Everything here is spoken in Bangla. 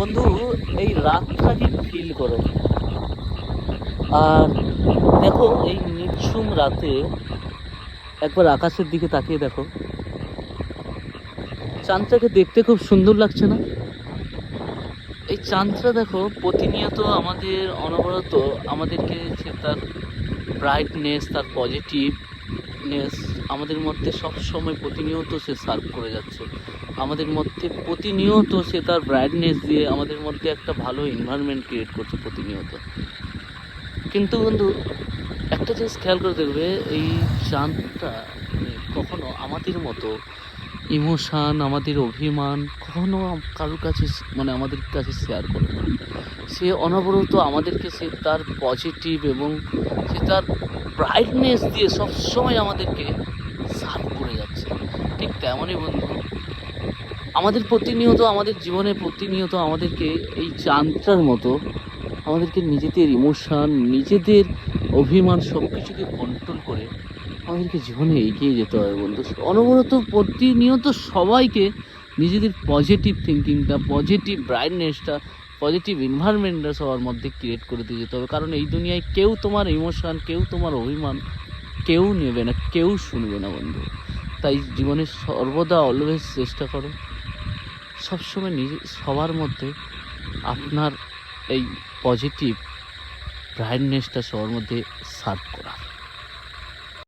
বন্ধু, এই রাতটাকে ফিল করো। আর দেখো, এই নিঝুম রাতে একবার আকাশের দিকে তাকিয়ে দেখো। চাঁদটাকে দেখতে খুব সুন্দর লাগছে না? এই চাঁদটা দেখো, প্রতিনিয়ত আমাদের অনবরত আমাদেরকে সে তার ব্রাইটনেস, তার পজিটিভনেস আমাদের মধ্যে সব সময় প্রতিনিয়ত সে সার্ভ করে যাচ্ছে। আমাদের মধ্যে প্রতিনিয়ত সে তার ব্রাইটনেস দিয়ে আমাদের মধ্যে একটা ভালো এনভায়রনমেন্ট ক্রিয়েট করছে প্রতিনিয়ত। কিন্তু বন্ধু, একটা জিনিস খেয়াল করে দেখবে, এই চাঁদটা কখনো আমাদের মতো ইমোশান, আমাদের অভিমান কখনো কারোর কাছে আমাদের কাছে শেয়ার করে না। সে অনবরত আমাদেরকে সে তার পজিটিভ এবং সে তার ব্রাইটনেস দিয়ে সবসময় আমাদেরকে সার্ভ করে যাচ্ছে। ঠিক তেমনই বন্ধু, আমাদের প্রতিনিয়ত আমাদের জীবনে প্রতিনিয়ত আমাদেরকে এই চাঁদটার মতো আমাদেরকে নিজেদের ইমোশান, নিজেদের অভিমান সব কিছুকে কন্ট্রোল করে আমাদেরকে জীবনে এগিয়ে যেতে হবে বন্ধু। অনবরত প্রতিনিয়ত সবাইকে নিজেদের পজিটিভ থিঙ্কিংটা, পজিটিভ ব্রাইটনেসটা, পজিটিভ এনভায়রনমেন্টটা সবার মধ্যে ক্রিয়েট করে দিয়ে যেতে হবে। কারণ এই দুনিয়ায় কেউ তোমার ইমোশান, কেউ তোমার অভিমান কেউ নেবে না, কেউ শুনবে না বন্ধু। তাই জীবনে সর্বদা অলওয়েজ চেষ্টা করো সবসময় সবার মধ্যে আপনার এই পজিটিভ ব্রাইটনেসটা সবার মধ্যে সার্ভ করা।